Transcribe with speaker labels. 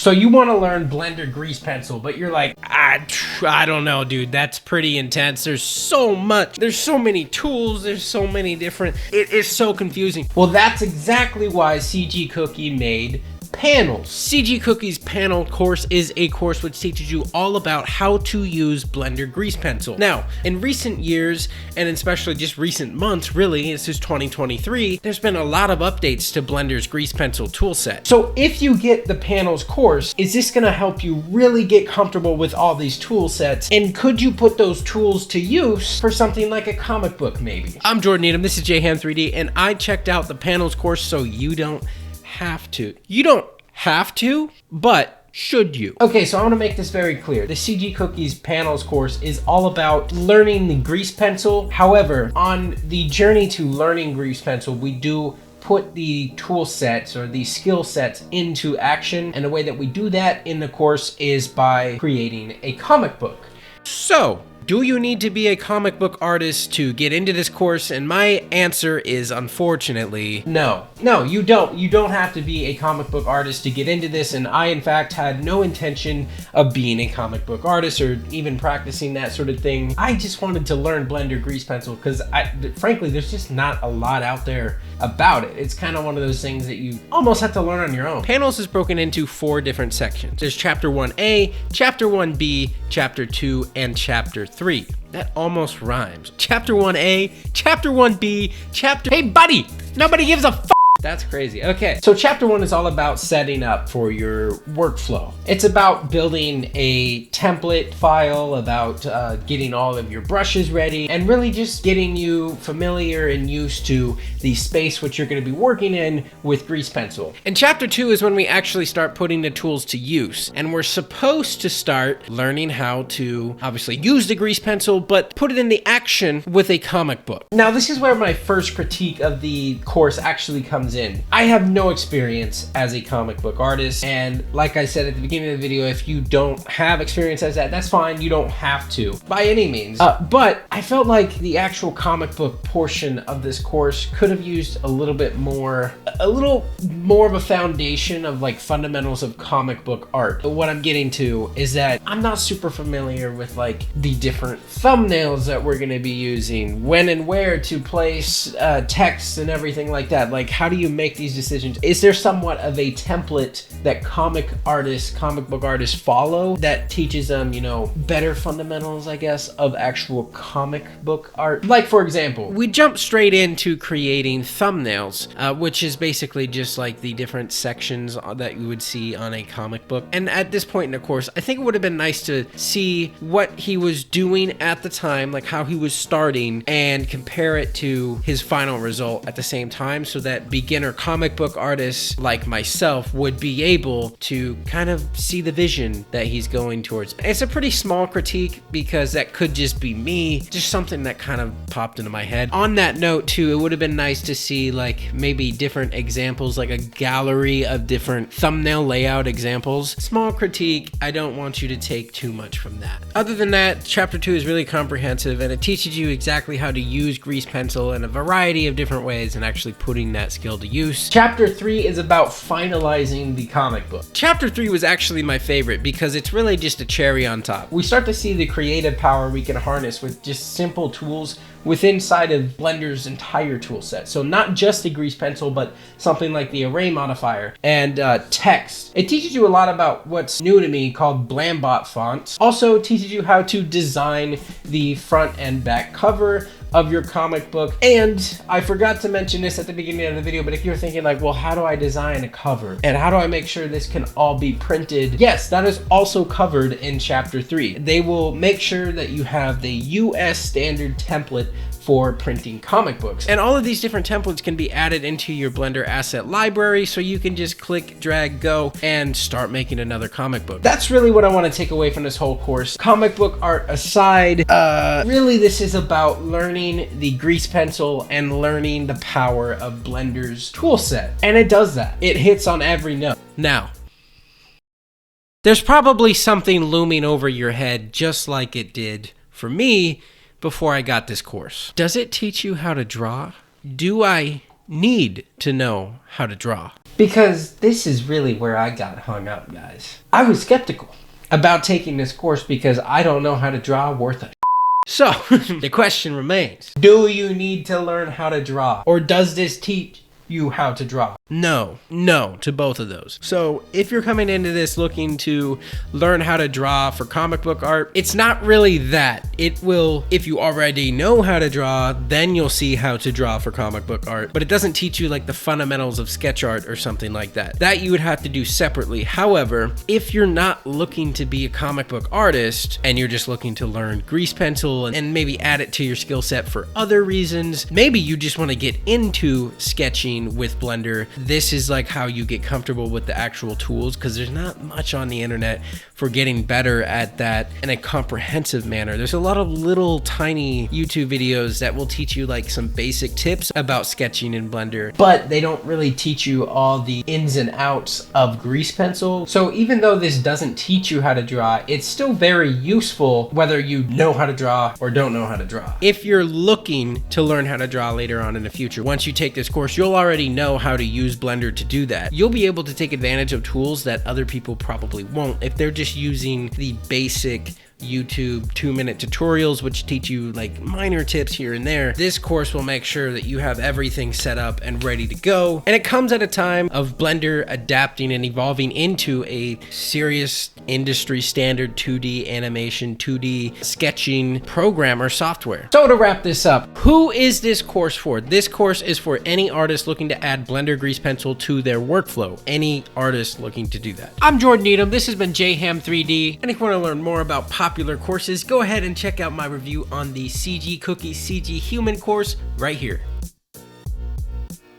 Speaker 1: So you want to learn Blender grease pencil, but you're like, I don't know, dude. That's pretty intense. There's so much. There's so many tools. There's so many different. It is so confusing. Well, that's exactly why CG Cookie made panels. CG Cookie's panel course is a course which teaches you all about how to use Blender grease pencil. Now, in recent years, and especially just recent months, really, this is 2023, there's been a lot of updates to Blender's grease pencil toolset. So if you get the panels course, is this gonna help you really get comfortable with all these tool sets? And could you put those tools to use for something like a comic book, maybe? I'm Jordan Needham, this is Jham 3D, and I checked out the panels course so you don't have to. You don't have to, but should you? Okay, so I want to make this very clear. The CG Cookies panels course is all about learning the grease pencil. However, on the journey to learning grease pencil, we do put the tool sets or the skill sets into action. And the way that we do that in the course is by creating a comic book. So, do you need to be a comic book artist to get into this course? And my answer is unfortunately no. No, you don't. You don't have to be a comic book artist to get into this. And I, in fact, had no intention of being a comic book artist or even practicing that sort of thing. I just wanted to learn Blender grease pencil because frankly, there's just not a lot out there about it. It's kind of one of those things that you almost have to learn on your own. Panels is broken into 4 different sections. There's Chapter 1A, Chapter 1B, Chapter 2, and Chapter 3. That almost rhymes. Chapter 1A, Chapter 1B, Chapter... Hey, buddy! Nobody gives a f***! That's crazy. Okay, so Chapter 1 is all about setting up for your workflow. It's about building a template file, about getting all of your brushes ready, and really just getting you familiar and used to the space which you're going to be working in with grease pencil. And Chapter 2 is when we actually start putting the tools to use. And we're supposed to start learning how to obviously use the grease pencil, but put it into action with a comic book. Now, this is where my first critique of the course actually comes in. I have no experience as a comic book artist, and like I said at the beginning of the video, if you don't have experience as that, that's fine. You don't have to by any means. But I felt like the actual comic book portion of this course could have used a little more of a foundation of like fundamentals of comic book art. But what I'm getting to is that I'm not super familiar with like the different thumbnails that we're going to be using, when and where to place text and everything like that. Like, how do you make these decisions? Is there somewhat of a template that comic book artists follow that teaches them, you know, better fundamentals, I guess, of actual comic book art? Like, for example, we jump straight into creating thumbnails, which is basically just like the different sections that you would see on a comic book. And at this point in the course, I think it would have been nice to see what he was doing at the time, like how he was starting, and compare it to his final result at the same time, so that beginner comic book artists like myself would be able to kind of see the vision that he's going towards. It's a pretty small critique because that could just be me, just something that kind of popped into my head. On that note too, it would have been nice to see like maybe different examples, like a gallery of different thumbnail layout examples. Small critique, I don't want you to take too much from that. Other than that, Chapter 2 is really comprehensive and it teaches you exactly how to use grease pencil in a variety of different ways and actually putting that skill to use. Chapter 3 is about finalizing the comic book. Chapter 3 was actually my favorite because it's really just a cherry on top. We start to see the creative power we can harness with just simple tools within inside of Blender's entire tool set. So not just the grease pencil, but something like the array modifier and text. It teaches you a lot about what's new to me called Blambot fonts. Also teaches you how to design the front and back cover of your comic book. And I forgot to mention this at the beginning of the video, but if you're thinking like, well, how do I design a cover? And how do I make sure this can all be printed? Yes, that is also covered in Chapter 3. They will make sure that you have the US standard template for printing comic books. And all of these different templates can be added into your Blender asset library, so you can just click, drag, go, and start making another comic book. That's really what I want to take away from this whole course. Comic book art aside, really this is about learning the grease pencil and learning the power of Blender's tool set. And it does that. It hits on every note. Now, there's probably something looming over your head just like it did for me before I got this course. Does it teach you how to draw? Do I need to know how to draw? Because this is really where I got hung up, guys. I was skeptical about taking this course because I don't know how to draw worth a. So, the question remains, do you need to learn how to draw? Or does this teach you how to draw? No to both of those. So if you're coming into this looking to learn how to draw for comic book art, it's not really that. It will, if you already know how to draw, then you'll see how to draw for comic book art, but it doesn't teach you like the fundamentals of sketch art or something like that. That you would have to do separately. However, if you're not looking to be a comic book artist and you're just looking to learn grease pencil and maybe add it to your skill set for other reasons, maybe you just want to get into sketching with Blender, this is like how you get comfortable with the actual tools, because there's not much on the internet for getting better at that in a comprehensive manner. There's a lot of little tiny YouTube videos that will teach you like some basic tips about sketching in Blender, but they don't really teach you all the ins and outs of grease pencil. So even though this doesn't teach you how to draw, it's still very useful whether you know how to draw or don't know how to draw. If you're looking to learn how to draw later on in the future, once you take this course, you'll already know how to use Blender to do that. You'll be able to take advantage of tools that other people probably won't if they're just using the basic YouTube 2-minute tutorials, which teach you like minor tips here and there. This course will make sure that you have everything set up and ready to go. And it comes at a time of Blender adapting and evolving into a serious industry standard 2D animation, 2D sketching program or software. So to wrap this up, who is this course for? This course is for any artist looking to add Blender grease pencil to their workflow. Any artist looking to do that. I'm Jordan Needham. This has been Jham 3D. And if you want to learn more about popular courses, go ahead and check out my review on the CG Cookie CG Human course right here.